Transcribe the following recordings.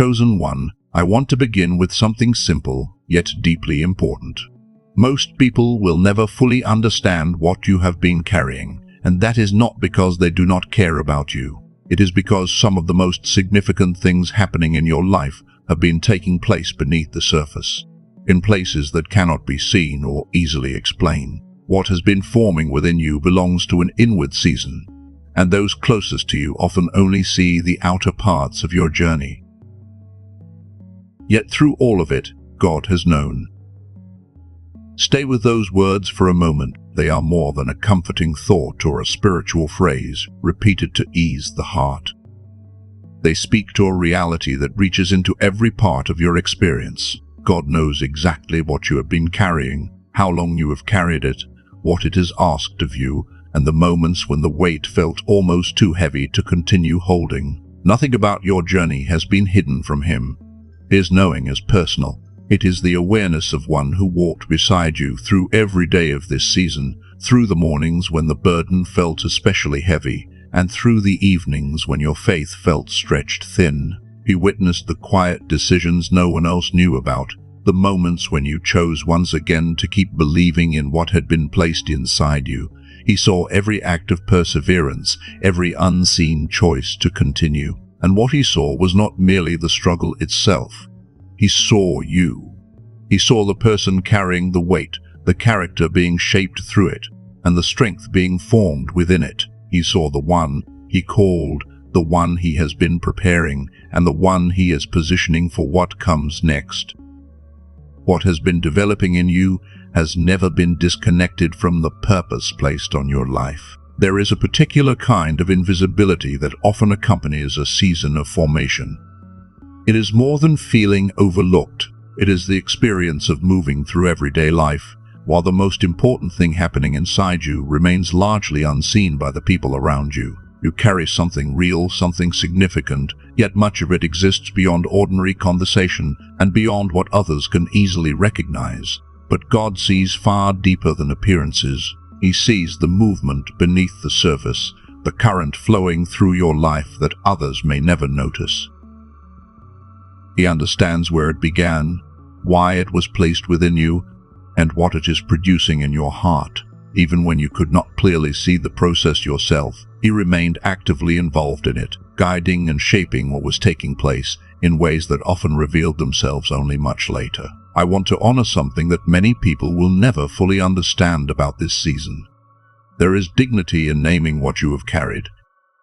chosen one, I want to begin with something simple, yet deeply important. Most people will never fully understand what you have been carrying, and that is not because they do not care about you. It is because some of the most significant things happening in your life have been taking place beneath the surface, in places that cannot be seen or easily explained. What has been forming within you belongs to an inward season, and those closest to you often only see the outer parts of your journey. Yet through all of it, God has known. Stay with those words for a moment. They are more than a comforting thought or a spiritual phrase repeated to ease the heart. They speak to a reality that reaches into every part of your experience. God knows exactly what you have been carrying, how long you have carried it, what it has asked of you, and the moments when the weight felt almost too heavy to continue holding. Nothing about your journey has been hidden from Him. His knowing is personal. It is the awareness of one who walked beside you through every day of this season, through the mornings when the burden felt especially heavy, and through the evenings when your faith felt stretched thin. He witnessed the quiet decisions no one else knew about, the moments when you chose once again to keep believing in what had been placed inside you. He saw every act of perseverance, every unseen choice to continue. And what he saw was not merely the struggle itself. He saw you. He saw the person carrying the weight, the character being shaped through it, and the strength being formed within it. He saw the one He called, the one He has been preparing, and the one He is positioning for what comes next. What has been developing in you has never been disconnected from the purpose placed on your life. There is a particular kind of invisibility that often accompanies a season of formation. It is more than feeling overlooked. It is the experience of moving through everyday life, while the most important thing happening inside you remains largely unseen by the people around you. You carry something real, something significant, yet much of it exists beyond ordinary conversation and beyond what others can easily recognize. But God sees far deeper than appearances. He sees the movement beneath the surface, the current flowing through your life that others may never notice. He understands where it began, why it was placed within you, and what it is producing in your heart. Even when you could not clearly see the process yourself, He remained actively involved in it, guiding and shaping what was taking place in ways that often revealed themselves only much later. I want to honor something that many people will never fully understand about this season. There is dignity in naming what you have carried.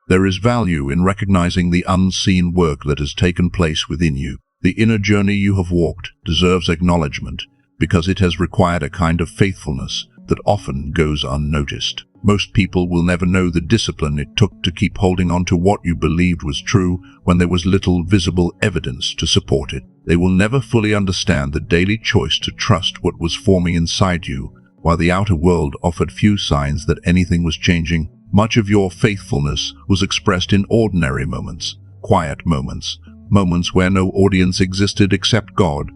There is value in recognizing the unseen work that has taken place within you. The inner journey you have walked deserves acknowledgement because it has required a kind of faithfulness that often goes unnoticed. Most people will never know the discipline it took to keep holding on to what you believed was true when there was little visible evidence to support it. They will never fully understand the daily choice to trust what was forming inside you, while the outer world offered few signs that anything was changing. Much of your faithfulness was expressed in ordinary moments, quiet moments, moments where no audience existed except God.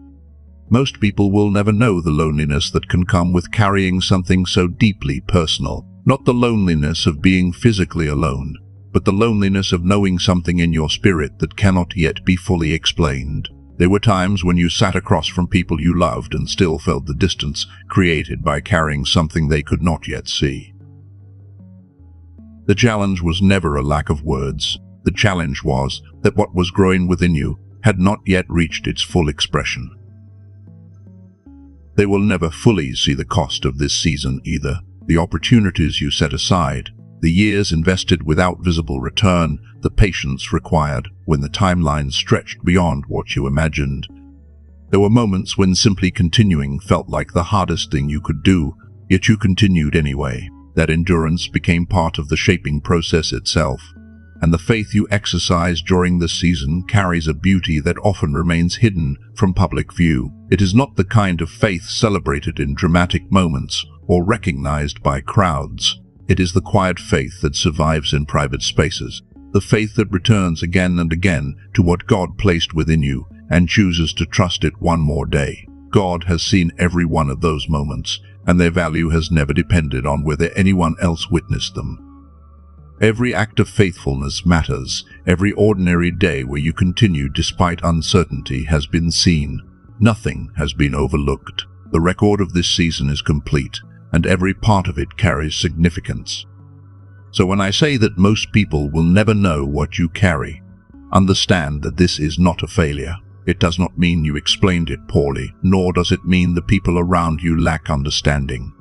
Most people will never know the loneliness that can come with carrying something so deeply personal. Not the loneliness of being physically alone, but the loneliness of knowing something in your spirit that cannot yet be fully explained. There were times when you sat across from people you loved and still felt the distance created by carrying something they could not yet see. The challenge was never a lack of words. The challenge was that what was growing within you had not yet reached its full expression. They will never fully see the cost of this season either. The opportunities you set aside, the years invested without visible return, the patience required when the timeline stretched beyond what you imagined. There were moments when simply continuing felt like the hardest thing you could do, yet you continued anyway. That endurance became part of the shaping process itself, and the faith you exercised during this season carries a beauty that often remains hidden from public view. It is not the kind of faith celebrated in dramatic moments or recognized by crowds. It is the quiet faith that survives in private spaces, the faith that returns again and again to what God placed within you and chooses to trust it one more day. God has seen every one of those moments, and their value has never depended on whether anyone else witnessed them. Every act of faithfulness matters. Every ordinary day where you continue despite uncertainty has been seen. Nothing has been overlooked. The record of this season is complete, and every part of it carries significance. So when I say that most people will never know what you carry, understand that this is not a failure. It does not mean you explained it poorly, nor does it mean the people around you lack understanding.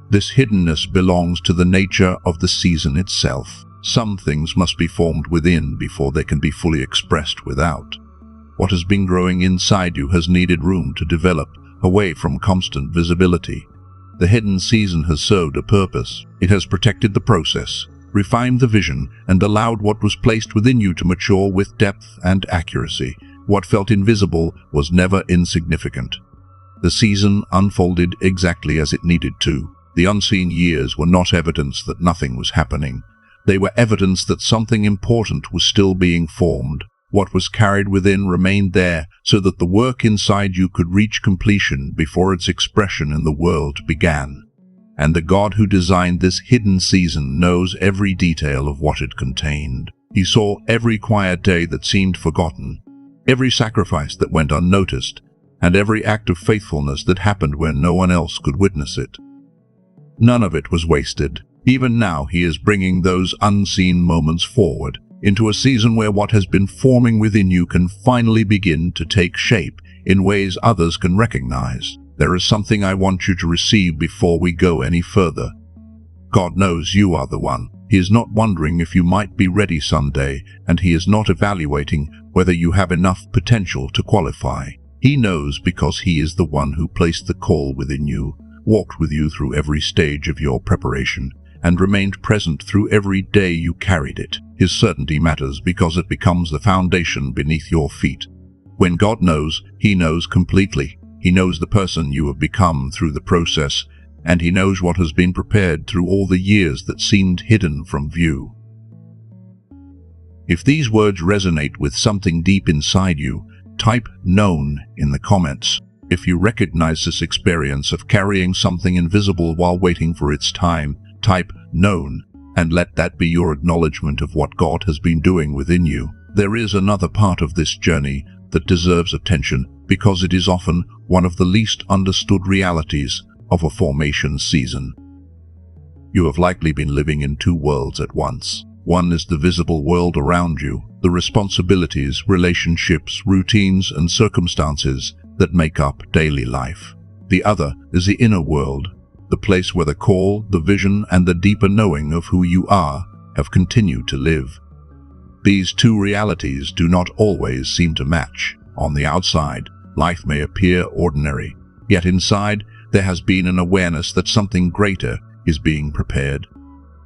This hiddenness belongs to the nature of the season itself. Some things must be formed within before they can be fully expressed without. What has been growing inside you has needed room to develop, away from constant visibility. The hidden season has served a purpose. It has protected the process, refined the vision, and allowed what was placed within you to mature with depth and accuracy. What felt invisible was never insignificant. The season unfolded exactly as it needed to. The unseen years were not evidence that nothing was happening. They were evidence that something important was still being formed. What was carried within remained there, so that the work inside you could reach completion before its expression in the world began. And the God who designed this hidden season knows every detail of what it contained. He saw every quiet day that seemed forgotten, every sacrifice that went unnoticed, and every act of faithfulness that happened when no one else could witness it. None of it was wasted. Even now he is bringing those unseen moments forward into a season where what has been forming within you can finally begin to take shape in ways others can recognize. There is something I want you to receive before we go any further. God knows you are the one. He is not wondering if you might be ready someday, and he is not evaluating whether you have enough potential to qualify. He knows because he is the one who placed the call within you, walked with you through every stage of your preparation, and remained present through every day you carried it. His certainty matters because it becomes the foundation beneath your feet. When God knows, he knows completely. He knows the person you have become through the process, and he knows what has been prepared through all the years that seemed hidden from view. If these words resonate with something deep inside you, type "known" in the comments. If you recognize this experience of carrying something invisible while waiting for its time, type "known," and let that be your acknowledgement of what God has been doing within you. There is another part of this journey that deserves attention because it is often one of the least understood realities of a formation season. You have likely been living in two worlds at once. One is the visible world around you, the responsibilities, relationships, routines, and circumstances that make up daily life. The other is the inner world, the place where the call, the vision, and the deeper knowing of who you are have continued to live. These two realities do not always seem to match. On the outside, life may appear ordinary, yet inside, there has been an awareness that something greater is being prepared.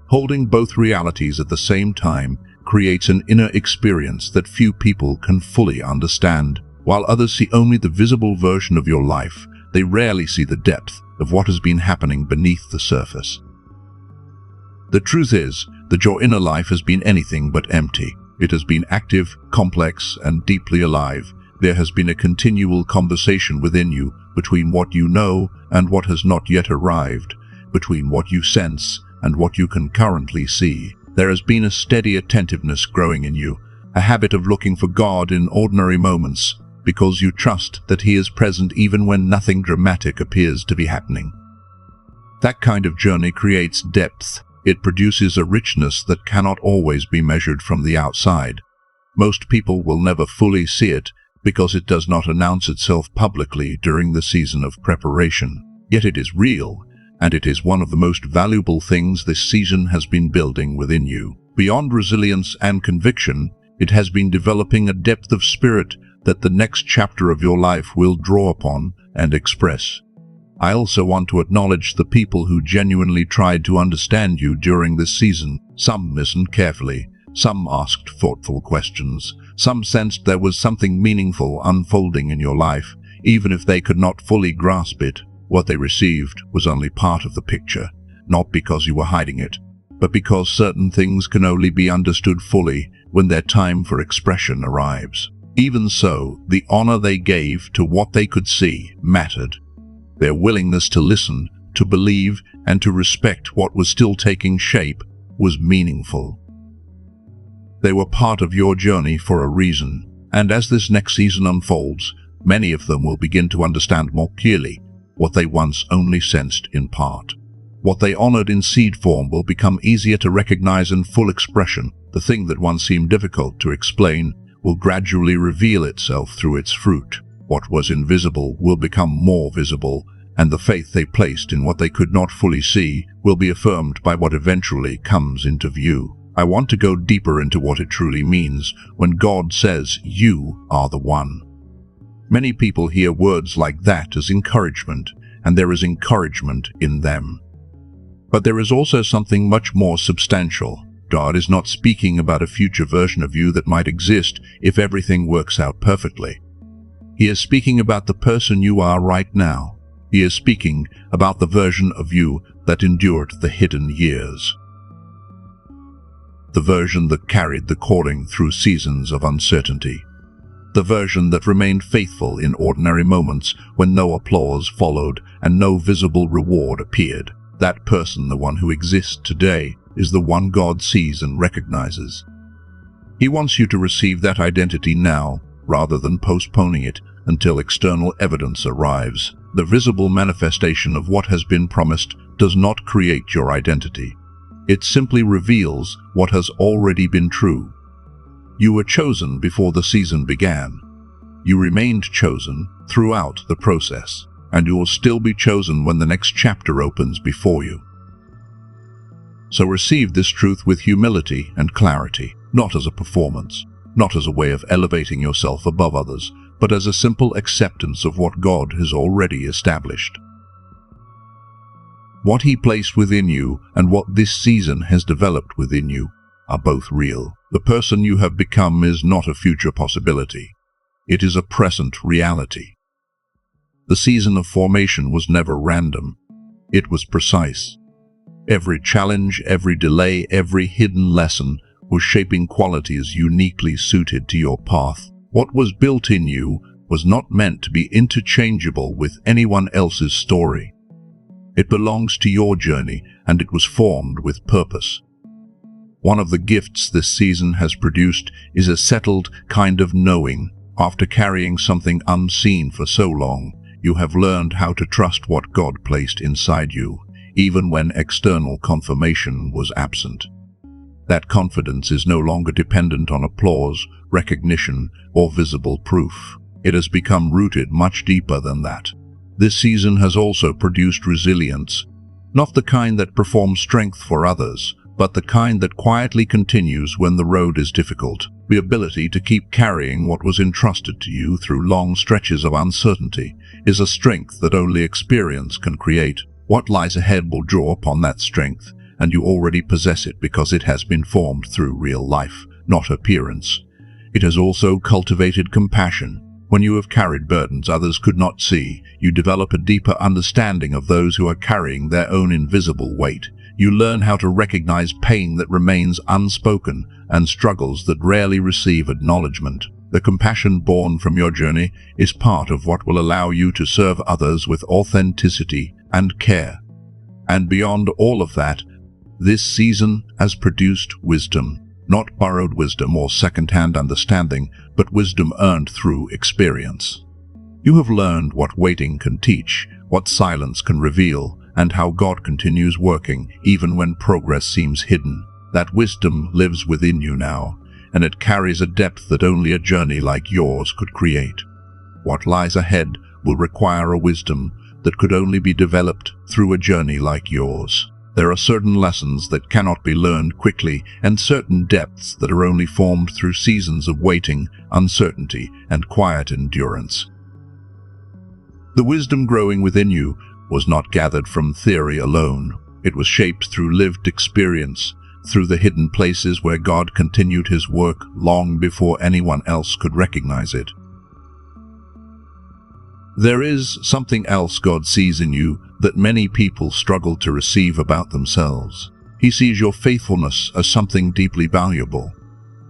Holding both realities at the same time creates an inner experience that few people can fully understand. While others see only the visible version of your life, they rarely see the depth of what has been happening beneath the surface. The truth is that your inner life has been anything but empty. It has been active, complex, and deeply alive. There has been a continual conversation within you between what you know and what has not yet arrived, between what you sense and what you can currently see. There has been a steady attentiveness growing in you, a habit of looking for God in ordinary moments, because you trust that he is present even when nothing dramatic appears to be happening. That kind of journey creates depth. It produces a richness that cannot always be measured from the outside. Most people will never fully see it because it does not announce itself publicly during the season of preparation. Yet it is real, and it is one of the most valuable things this season has been building within you. Beyond resilience and conviction, it has been developing a depth of spirit that the next chapter of your life will draw upon and express. I also want to acknowledge the people who genuinely tried to understand you during this season. Some listened carefully, some asked thoughtful questions, some sensed there was something meaningful unfolding in your life, even if they could not fully grasp it. What they received was only part of the picture, not because you were hiding it, but because certain things can only be understood fully when their time for expression arrives. Even so, the honor they gave to what they could see mattered. Their willingness to listen, to believe, and to respect what was still taking shape was meaningful. They were part of your journey for a reason, and as this next season unfolds, many of them will begin to understand more clearly what they once only sensed in part. What they honored in seed form will become easier to recognize in full expression. The thing that once seemed difficult to explain will gradually reveal itself through its fruit. What was invisible will become more visible, and the faith they placed in what they could not fully see will be affirmed by what eventually comes into view. I want to go deeper into what it truly means when God says, "You are the one." Many people hear words like that as encouragement, and there is encouragement in them. But there is also something much more substantial. God is not speaking about a future version of you that might exist if everything works out perfectly. He is speaking about the person you are right now. He is speaking about the version of you that endured the hidden years. The version that carried the calling through seasons of uncertainty. The version that remained faithful in ordinary moments when no applause followed and no visible reward appeared. That person, the one who exists today, is the one God sees and recognizes. He wants you to receive that identity now, rather than postponing it until external evidence arrives. The visible manifestation of what has been promised does not create your identity. It simply reveals what has already been true. You were chosen before the season began. You remained chosen throughout the process, and you will still be chosen when the next chapter opens before you. So receive this truth with humility and clarity, not as a performance, not as a way of elevating yourself above others, but as a simple acceptance of what God has already established. What He placed within you and what this season has developed within you are both real. The person you have become is not a future possibility. It is a present reality. The season of formation was never random. It was precise. Every challenge, every delay, every hidden lesson was shaping qualities uniquely suited to your path. What was built in you was not meant to be interchangeable with anyone else's story. It belongs to your journey, and it was formed with purpose. One of the gifts this season has produced is a settled kind of knowing. After carrying something unseen for so long, you have learned how to trust what God placed inside you, even when external confirmation was absent. That confidence is no longer dependent on applause, recognition, or visible proof. It has become rooted much deeper than that. This season has also produced resilience, not the kind that performs strength for others, but the kind that quietly continues when the road is difficult. The ability to keep carrying what was entrusted to you through long stretches of uncertainty is a strength that only experience can create. What lies ahead will draw upon that strength, and you already possess it because it has been formed through real life, not appearance. It has also cultivated compassion. When you have carried burdens others could not see, you develop a deeper understanding of those who are carrying their own invisible weight. You learn how to recognize pain that remains unspoken and struggles that rarely receive acknowledgement. The compassion born from your journey is part of what will allow you to serve others with authenticity and care. And beyond all of that, this season has produced wisdom. Not borrowed wisdom or second-hand understanding, but wisdom earned through experience. You have learned what waiting can teach, what silence can reveal, and how God continues working even when progress seems hidden. That wisdom lives within you now, and it carries a depth that only a journey like yours could create. What lies ahead will require a wisdom that could only be developed through a journey like yours. There are certain lessons that cannot be learned quickly, and certain depths that are only formed through seasons of waiting, uncertainty, and quiet endurance. The wisdom growing within you was not gathered from theory alone. It was shaped through lived experience, through the hidden places where God continued His work long before anyone else could recognize it. There is something else God sees in you that many people struggle to receive about themselves. He sees your faithfulness as something deeply valuable.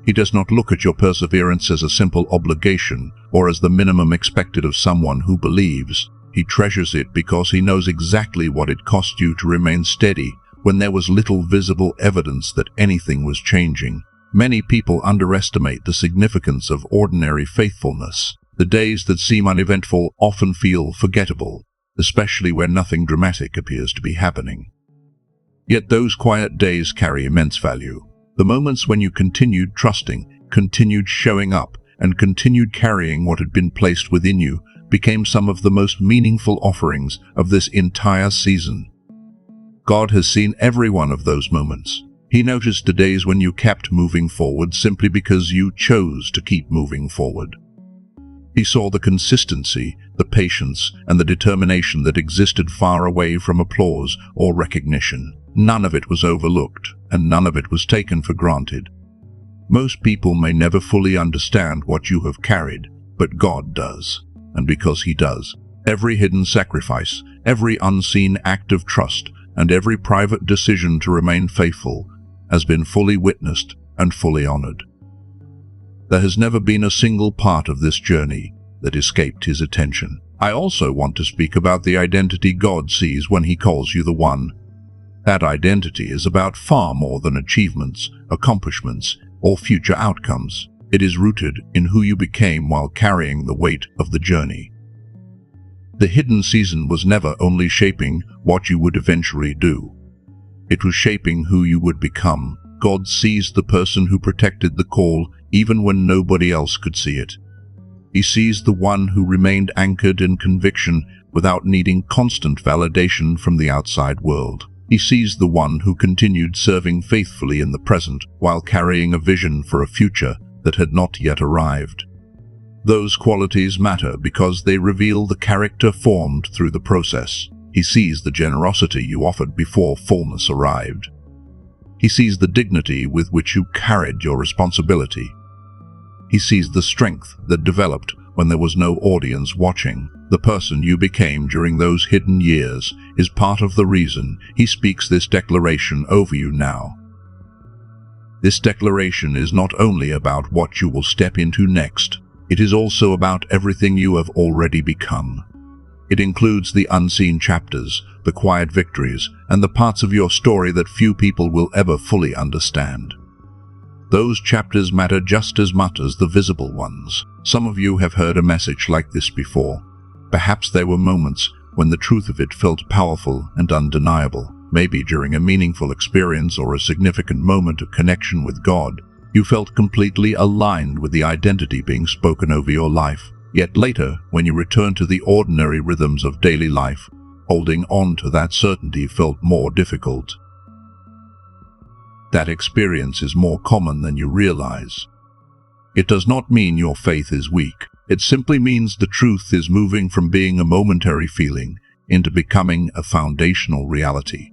He does not look at your perseverance as a simple obligation or as the minimum expected of someone who believes. He treasures it because He knows exactly what it cost you to remain steady when there was little visible evidence that anything was changing. Many people underestimate the significance of ordinary faithfulness. The days that seem uneventful often feel forgettable, especially when nothing dramatic appears to be happening. Yet those quiet days carry immense value. The moments when you continued trusting, continued showing up, and continued carrying what had been placed within you became some of the most meaningful offerings of this entire season. God has seen every one of those moments. He noticed the days when you kept moving forward simply because you chose to keep moving forward. He saw the consistency, the patience, and the determination that existed far away from applause or recognition. None of it was overlooked, and none of it was taken for granted. Most people may never fully understand what you have carried, but God does. And because He does, every hidden sacrifice, every unseen act of trust, and every private decision to remain faithful has been fully witnessed and fully honored. There has never been a single part of this journey that escaped His attention. I also want to speak about the identity God sees when He calls you the One. That identity is about far more than achievements, accomplishments, or future outcomes. It is rooted in who you became while carrying the weight of the journey. The hidden season was never only shaping what you would eventually do. It was shaping who you would become. God sees the person who protected the call even when nobody else could see it. He sees the one who remained anchored in conviction without needing constant validation from the outside world. He sees the one who continued serving faithfully in the present while carrying a vision for a future that had not yet arrived. Those qualities matter because they reveal the character formed through the process. He sees the generosity you offered before fullness arrived. He sees the dignity with which you carried your responsibility. He sees the strength that developed when there was no audience watching. The person you became during those hidden years is part of the reason He speaks this declaration over you now. This declaration is not only about what you will step into next, it is also about everything you have already become. It includes the unseen chapters, the quiet victories, and the parts of your story that few people will ever fully understand. Those chapters matter just as much as the visible ones. Some of you have heard a message like this before. Perhaps there were moments when the truth of it felt powerful and undeniable. Maybe during a meaningful experience or a significant moment of connection with God, you felt completely aligned with the identity being spoken over your life. Yet later, when you return to the ordinary rhythms of daily life, holding on to that certainty felt more difficult. That experience is more common than you realize. It does not mean your faith is weak. It simply means the truth is moving from being a momentary feeling into becoming a foundational reality.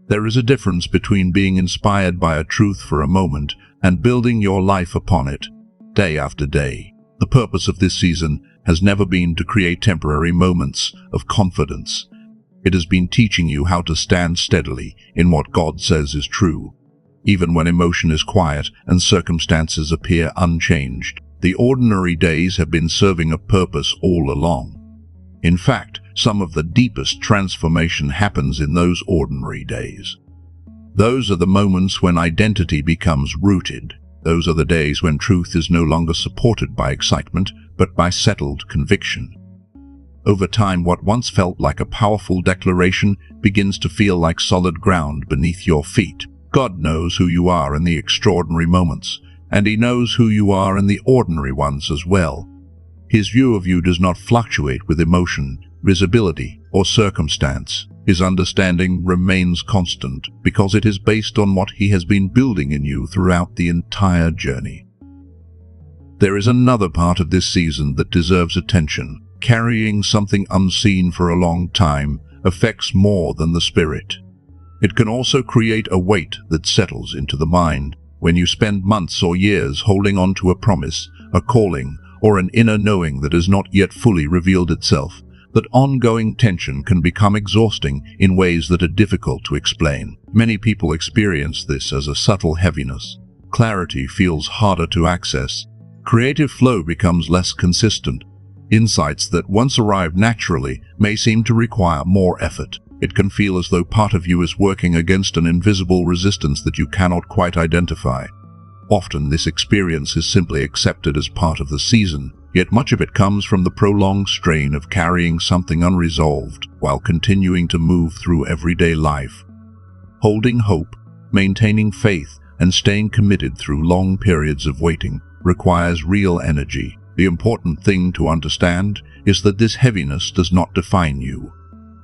There is a difference between being inspired by a truth for a moment and building your life upon it, day after day. The purpose of this season has never been to create temporary moments of confidence. It has been teaching you how to stand steadily in what God says is true, even when emotion is quiet and circumstances appear unchanged. The ordinary days have been serving a purpose all along. In fact, some of the deepest transformation happens in those ordinary days. Those are the moments when identity becomes rooted. Those are the days when truth is no longer supported by excitement, but by settled conviction. Over time, what once felt like a powerful declaration begins to feel like solid ground beneath your feet. God knows who you are in the extraordinary moments, and He knows who you are in the ordinary ones as well. His view of you does not fluctuate with emotion, visibility, or circumstance. His understanding remains constant because it is based on what He has been building in you throughout the entire journey. There is another part of this season that deserves attention. Carrying something unseen for a long time affects more than the spirit. It can also create a weight that settles into the mind. When you spend months or years holding on to a promise, a calling, or an inner knowing that has not yet fully revealed itself, that ongoing tension can become exhausting in ways that are difficult to explain. Many people experience this as a subtle heaviness. Clarity feels harder to access. Creative flow becomes less consistent. Insights that once arrived naturally may seem to require more effort. It can feel as though part of you is working against an invisible resistance that you cannot quite identify. Often this experience is simply accepted as part of the season, yet much of it comes from the prolonged strain of carrying something unresolved while continuing to move through everyday life. Holding hope, maintaining faith, and staying committed through long periods of waiting requires real energy. The important thing to understand is that this heaviness does not define you.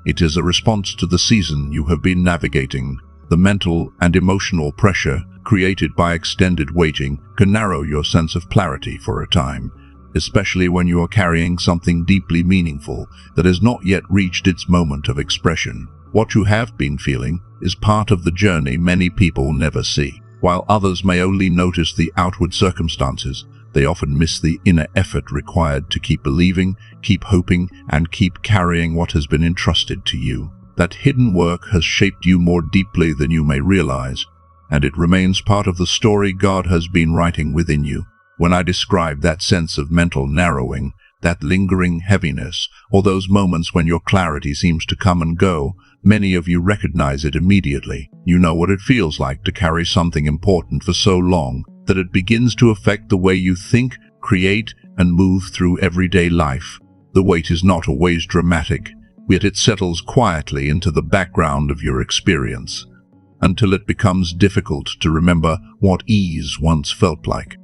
It is a response to the season you have been navigating. The mental and emotional pressure created by extended waiting can narrow your sense of clarity for a time, especially when you are carrying something deeply meaningful that has not yet reached its moment of expression. What you have been feeling is part of the journey many people never see. While others may only notice the outward circumstances, they often miss the inner effort required to keep believing, keep hoping, and keep carrying what has been entrusted to you. That hidden work has shaped you more deeply than you may realize, and it remains part of the story God has been writing within you. When I describe that sense of mental narrowing, that lingering heaviness, or those moments when your clarity seems to come and go, many of you recognize it immediately. You know what it feels like to carry something important for so long that it begins to affect the way you think, create, and move through everyday life. The weight is not always dramatic, yet it settles quietly into the background of your experience, until it becomes difficult to remember what ease once felt like.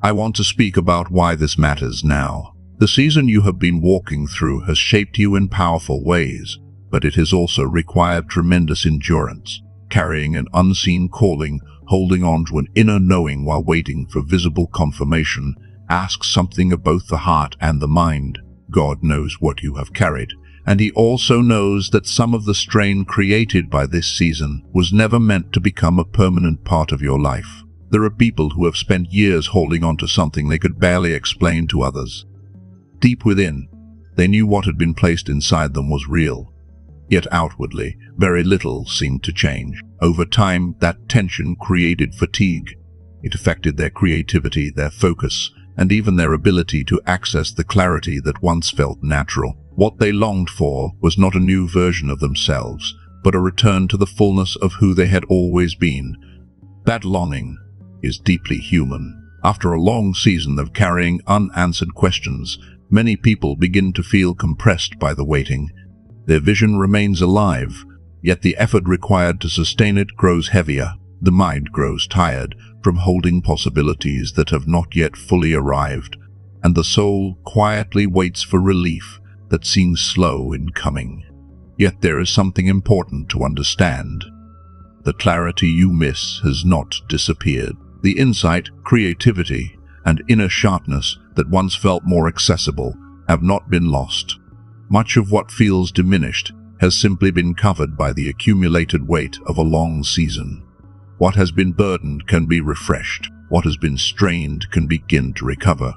I want to speak about why this matters now. The season you have been walking through has shaped you in powerful ways, but it has also required tremendous endurance, carrying an unseen calling, holding on to an inner knowing while waiting for visible confirmation, asks something of both the heart and the mind. God knows what you have carried, and He also knows that some of the strain created by this season was never meant to become a permanent part of your life. There are people who have spent years holding on to something they could barely explain to others. Deep within, they knew what had been placed inside them was real. Yet outwardly, very little seemed to change. Over time, that tension created fatigue. It affected their creativity, their focus, and even their ability to access the clarity that once felt natural. What they longed for was not a new version of themselves, but a return to the fullness of who they had always been. That longing is deeply human. After a long season of carrying unanswered questions, many people begin to feel compressed by the waiting. Their vision remains alive, yet the effort required to sustain it grows heavier. The mind grows tired from holding possibilities that have not yet fully arrived, and the soul quietly waits for relief that seems slow in coming. Yet there is something important to understand. The clarity you miss has not disappeared. The insight, creativity, and inner sharpness that once felt more accessible have not been lost. Much of what feels diminished has simply been covered by the accumulated weight of a long season. What has been burdened can be refreshed. What has been strained can begin to recover.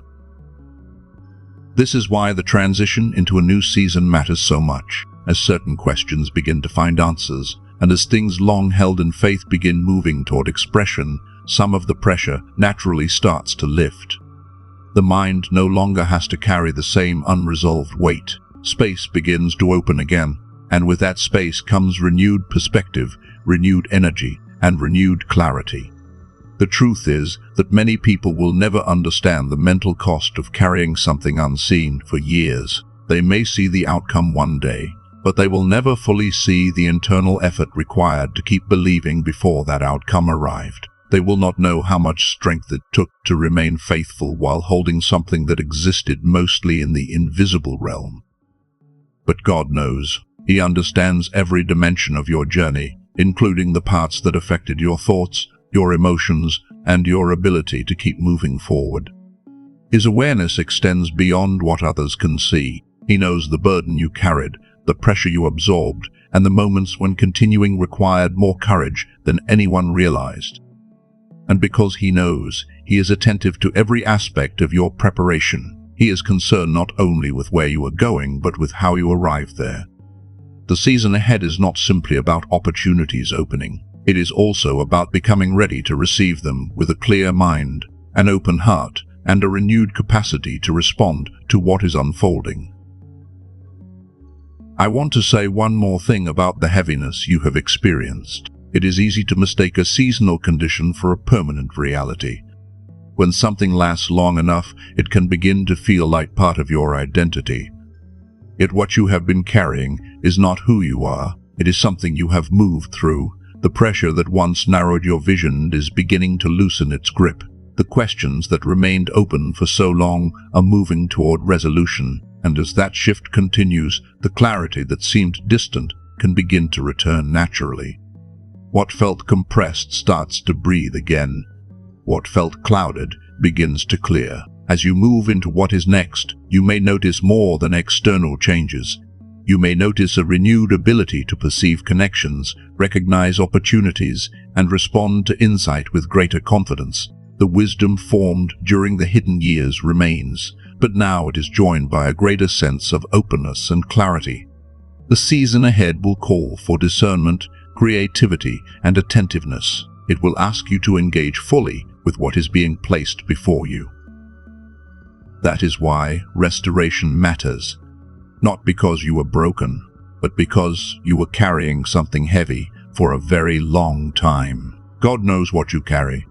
This is why the transition into a new season matters so much, as certain questions begin to find answers, and as things long held in faith begin moving toward expression, some of the pressure naturally starts to lift. The mind no longer has to carry the same unresolved weight. Space begins to open again, and with that space comes renewed perspective, renewed energy, and renewed clarity. The truth is that many people will never understand the mental cost of carrying something unseen for years. They may see the outcome one day, but they will never fully see the internal effort required to keep believing before that outcome arrived. They will not know how much strength it took to remain faithful while holding something that existed mostly in the invisible realm. But God knows. He understands every dimension of your journey, including the parts that affected your thoughts, your emotions, and your ability to keep moving forward. His awareness extends beyond what others can see. He knows the burden you carried, the pressure you absorbed, and the moments when continuing required more courage than anyone realized. And because He knows, He is attentive to every aspect of your preparation. He is concerned not only with where you are going, but with how you arrive there. The season ahead is not simply about opportunities opening. It is also about becoming ready to receive them with a clear mind, an open heart, and a renewed capacity to respond to what is unfolding. I want to say one more thing about the heaviness you have experienced. It is easy to mistake a seasonal condition for a permanent reality. When something lasts long enough, it can begin to feel like part of your identity. Yet what you have been carrying is not who you are. It is something you have moved through. The pressure that once narrowed your vision is beginning to loosen its grip. The questions that remained open for so long are moving toward resolution, and as that shift continues, the clarity that seemed distant can begin to return naturally. What felt compressed starts to breathe again. What felt clouded begins to clear. As you move into what is next, you may notice more than external changes. You may notice a renewed ability to perceive connections, recognize opportunities, and respond to insight with greater confidence. The wisdom formed during the hidden years remains, but now it is joined by a greater sense of openness and clarity. The season ahead will call for discernment, creativity, and attentiveness. It will ask you to engage fully with what is being placed before you. That is why restoration matters, not because you were broken, but because you were carrying something heavy for a very long time. God knows what you carry.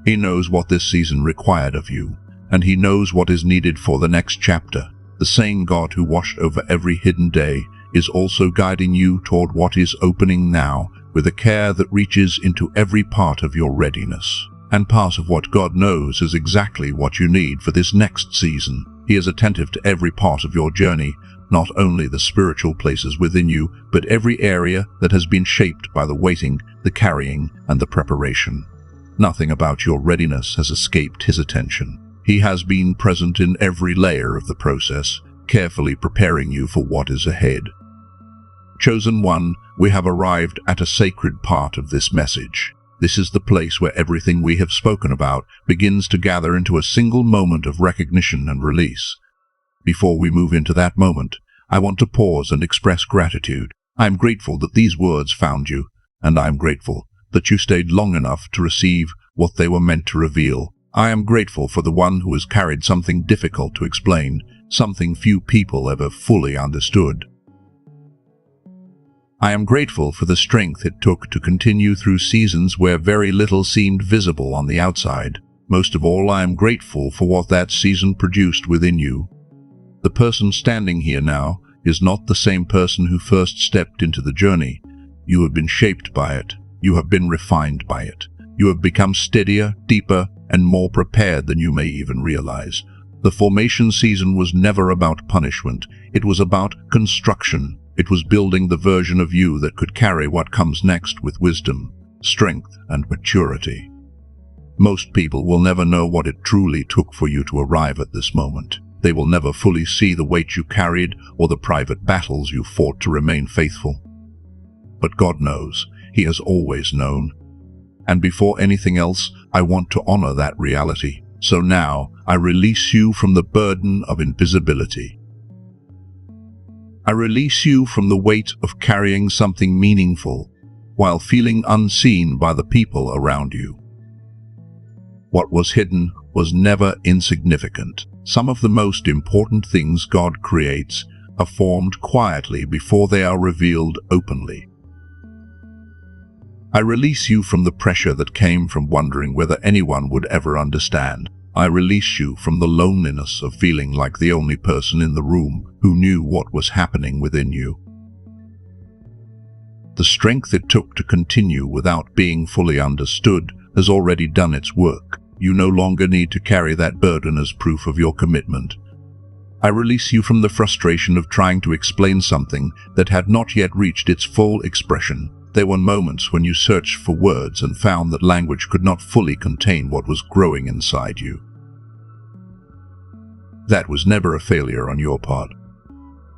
He knows what this season required of you, and He knows what is needed for the next chapter. The same God who watched over every hidden day is also guiding you toward what is opening now, with a care that reaches into every part of your readiness. And part of what God knows is exactly what you need for this next season. He is attentive to every part of your journey, not only the spiritual places within you, but every area that has been shaped by the waiting, the carrying, and the preparation. Nothing about your readiness has escaped His attention. He has been present in every layer of the process, carefully preparing you for what is ahead. Chosen one, we have arrived at a sacred part of this message. This is the place where everything we have spoken about begins to gather into a single moment of recognition and release. Before we move into that moment, I want to pause and express gratitude. I am grateful that these words found you, and I am grateful that you stayed long enough to receive what they were meant to reveal. I am grateful for the one who has carried something difficult to explain, something few people ever fully understood. I am grateful for the strength it took to continue through seasons where very little seemed visible on the outside. Most of all, I am grateful for what that season produced within you. The person standing here now is not the same person who first stepped into the journey. You have been shaped by it. You have been refined by it. You have become steadier, deeper, and more prepared than you may even realize. The formation season was never about punishment. It was about construction. It was building the version of you that could carry what comes next with wisdom, strength, and maturity. Most people will never know what it truly took for you to arrive at this moment. They will never fully see the weight you carried or the private battles you fought to remain faithful. But God knows. He has always known. And before anything else, I want to honor that reality. So now, I release you from the burden of invisibility. I release you from the weight of carrying something meaningful while feeling unseen by the people around you. What was hidden was never insignificant. Some of the most important things God creates are formed quietly before they are revealed openly. I release you from the pressure that came from wondering whether anyone would ever understand. I release you from the loneliness of feeling like the only person in the room who knew what was happening within you. The strength it took to continue without being fully understood has already done its work. You no longer need to carry that burden as proof of your commitment. I release you from the frustration of trying to explain something that had not yet reached its full expression. There were moments when you searched for words and found that language could not fully contain what was growing inside you. That was never a failure on your part.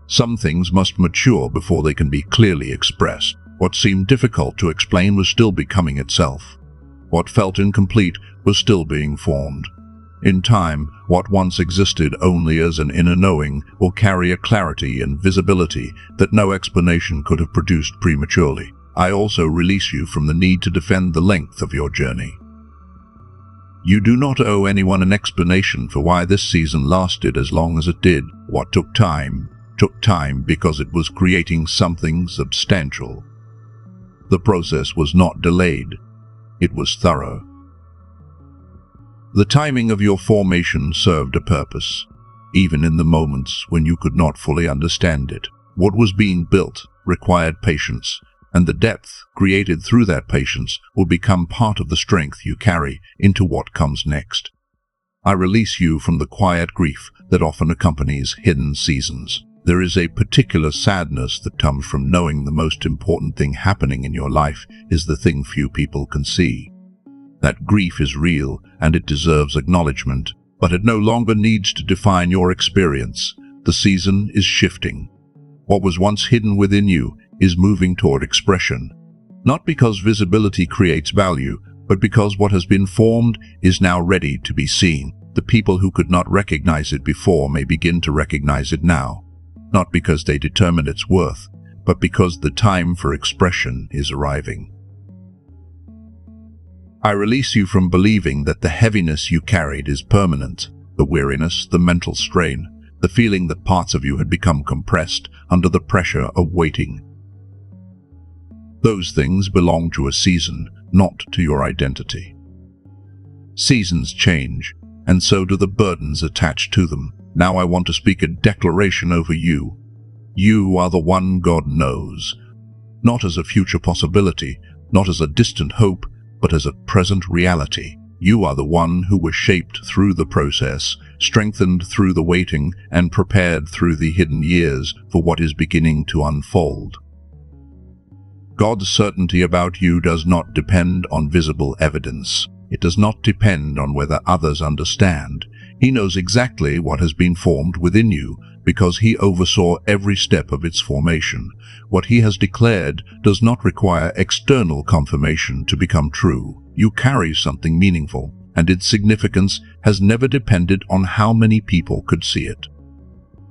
Some things must mature before they can be clearly expressed. What seemed difficult to explain was still becoming itself. What felt incomplete was still being formed. In time, what once existed only as an inner knowing will carry a clarity and visibility that no explanation could have produced prematurely. I also release you from the need to defend the length of your journey. You do not owe anyone an explanation for why this season lasted as long as it did. What took time because it was creating something substantial. The process was not delayed. It was thorough. The timing of your formation served a purpose, even in the moments when you could not fully understand it. What was being built required patience, and the depth created through that patience will become part of the strength you carry into what comes next. I release you from the quiet grief that often accompanies hidden seasons. There is a particular sadness that comes from knowing the most important thing happening in your life is the thing few people can see. That grief is real and it deserves acknowledgement, but it no longer needs to define your experience. The season is shifting. What was once hidden within you is moving toward expression. Not because visibility creates value, but because what has been formed is now ready to be seen. The people who could not recognize it before may begin to recognize it now. Not because they determine its worth, but because the time for expression is arriving. I release you from believing that the heaviness you carried is permanent, the weariness, the mental strain, the feeling that parts of you had become compressed under the pressure of waiting. Those things belong to a season, not to your identity. Seasons change, and so do the burdens attached to them. Now I want to speak a declaration over you. You are the one God knows, not as a future possibility, not as a distant hope, but as a present reality. You are the one who was shaped through the process, strengthened through the waiting, and prepared through the hidden years for what is beginning to unfold. God's certainty about you does not depend on visible evidence. It does not depend on whether others understand. He knows exactly what has been formed within you because he oversaw every step of its formation. What he has declared does not require external confirmation to become true. You carry something meaningful, and its significance has never depended on how many people could see it.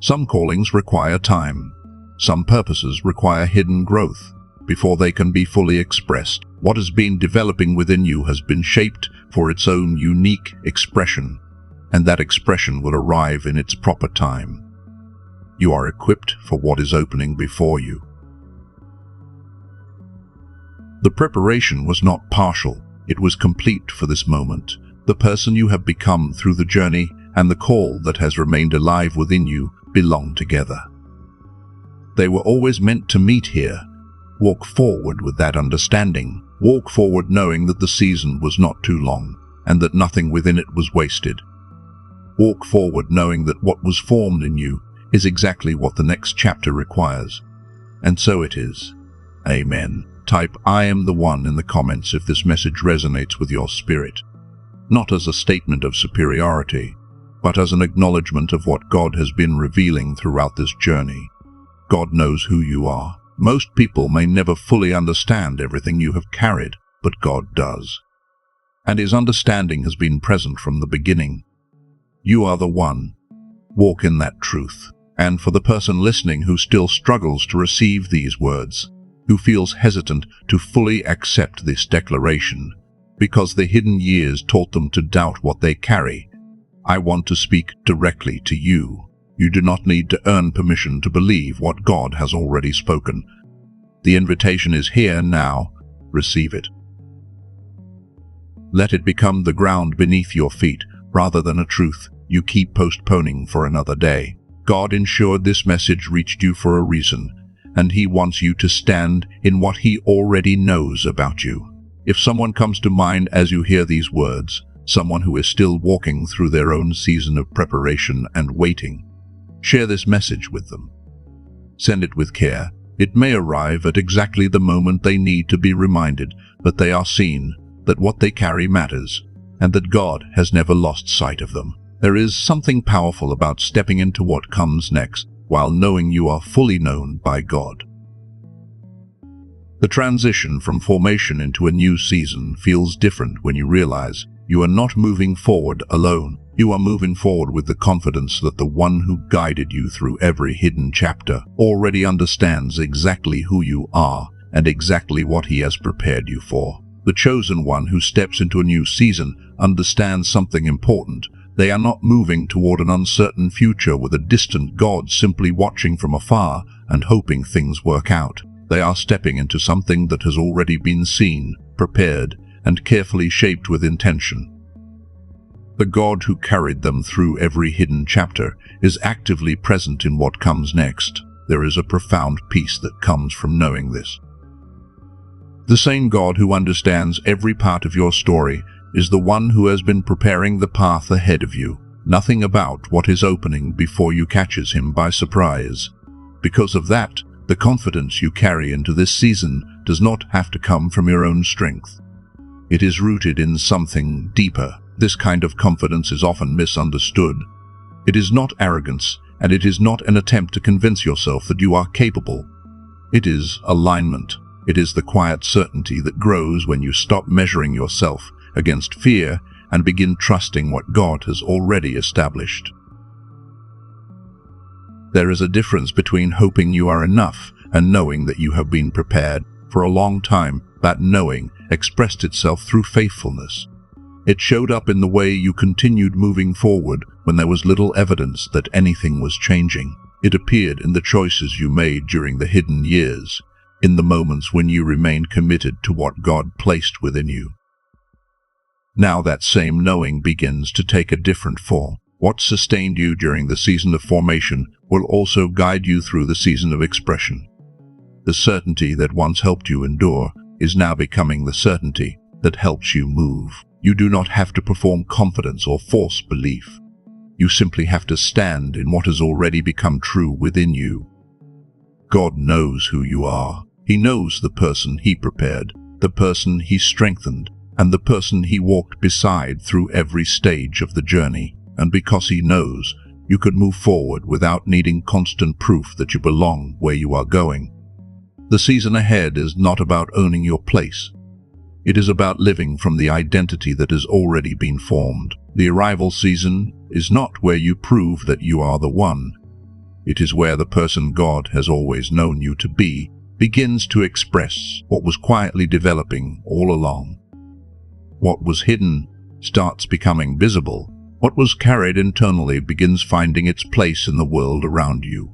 Some callings require time. Some purposes require hidden growth before they can be fully expressed. What has been developing within you has been shaped for its own unique expression, and that expression will arrive in its proper time. You are equipped for what is opening before you. The preparation was not partial, it was complete for this moment. The person you have become through the journey and the call that has remained alive within you belong together. They were always meant to meet here. Walk forward with that understanding. Walk forward knowing that the season was not too long, and that nothing within it was wasted. Walk forward knowing that what was formed in you is exactly what the next chapter requires. And so it is. Amen. Type "I am the one" in the comments if this message resonates with your spirit. Not as a statement of superiority, but as an acknowledgement of what God has been revealing throughout this journey. God knows who you are. Most people may never fully understand everything you have carried, but God does. And his understanding has been present from the beginning. You are the one. Walk in that truth. And for the person listening who still struggles to receive these words, who feels hesitant to fully accept this declaration, because the hidden years taught them to doubt what they carry, I want to speak directly to you. You do not need to earn permission to believe what God has already spoken. The invitation is here now. Receive it. Let it become the ground beneath your feet, rather than a truth you keep postponing for another day. God ensured this message reached you for a reason, and he wants you to stand in what he already knows about you. If someone comes to mind as you hear these words, someone who is still walking through their own season of preparation and waiting, share this message with them. Send it with care. It may arrive at exactly the moment they need to be reminded that they are seen, that what they carry matters, and that God has never lost sight of them. There is something powerful about stepping into what comes next while knowing you are fully known by God. The transition from formation into a new season feels different when you realize you are not moving forward alone. You are moving forward with the confidence that the one who guided you through every hidden chapter already understands exactly who you are and exactly what he has prepared you for. The chosen one who steps into a new season understands something important. They are not moving toward an uncertain future with a distant God simply watching from afar and hoping things work out. They are stepping into something that has already been seen, prepared, and carefully shaped with intention. The God who carried them through every hidden chapter is actively present in what comes next. There is a profound peace that comes from knowing this. The same God who understands every part of your story is the one who has been preparing the path ahead of you. Nothing about what is opening before you catches him by surprise. Because of that, the confidence you carry into this season does not have to come from your own strength. It is rooted in something deeper. This kind of confidence is often misunderstood. It is not arrogance, and it is not an attempt to convince yourself that you are capable. It is alignment. It is the quiet certainty that grows when you stop measuring yourself against fear and begin trusting what God has already established. There is a difference between hoping you are enough and knowing that you have been prepared. For a long time, that knowing expressed itself through faithfulness. It showed up in the way you continued moving forward when there was little evidence that anything was changing. It appeared in the choices you made during the hidden years, in the moments when you remained committed to what God placed within you. Now that same knowing begins to take a different form. What sustained you during the season of formation will also guide you through the season of expression. The certainty that once helped you endure is now becoming the certainty that helps you move. You do not have to perform confidence or force belief. You simply have to stand in what has already become true within you. God knows who you are. He knows the person He prepared, the person He strengthened, and the person He walked beside through every stage of the journey. And because He knows, you could move forward without needing constant proof that you belong where you are going. The season ahead is not about owning your place. It is about living from the identity that has already been formed. The arrival season is not where you prove that you are the one. It is where the person God has always known you to be begins to express what was quietly developing all along. What was hidden starts becoming visible. What was carried internally begins finding its place in the world around you.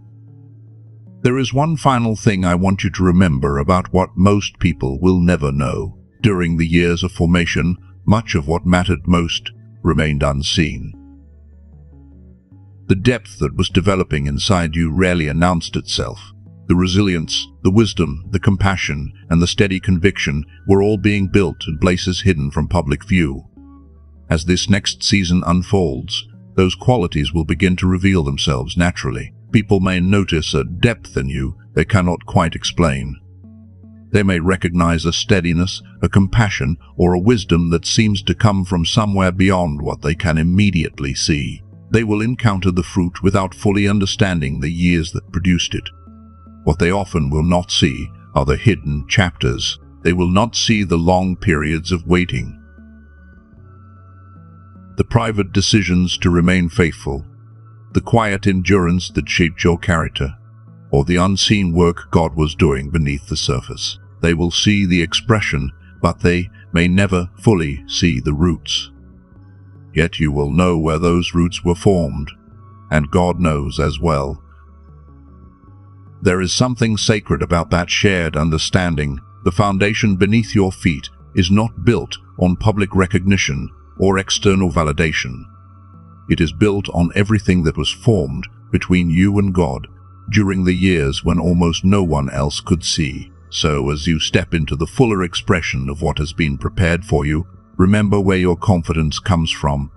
There is one final thing I want you to remember about what most people will never know. During the years of formation, much of what mattered most remained unseen. The depth that was developing inside you rarely announced itself. The resilience, the wisdom, the compassion, and the steady conviction were all being built in places hidden from public view. As this next season unfolds, those qualities will begin to reveal themselves naturally. People may notice a depth in you they cannot quite explain. They may recognize a steadiness, a compassion, or a wisdom that seems to come from somewhere beyond what they can immediately see. They will encounter the fruit without fully understanding the years that produced it. What they often will not see are the hidden chapters. They will not see the long periods of waiting, the private decisions to remain faithful, the quiet endurance that shaped your character, or the unseen work God was doing beneath the surface. They will see the expression, but they may never fully see the roots. Yet you will know where those roots were formed, and God knows as well. There is something sacred about that shared understanding. The foundation beneath your feet is not built on public recognition or external validation. It is built on everything that was formed between you and God during the years when almost no one else could see. So as you step into the fuller expression of what has been prepared for you, remember where your confidence comes from.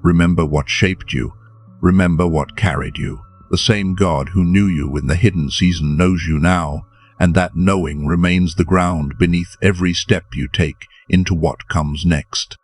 Remember what shaped you. Remember what carried you. The same God who knew you in the hidden season knows you now, and that knowing remains the ground beneath every step you take into what comes next.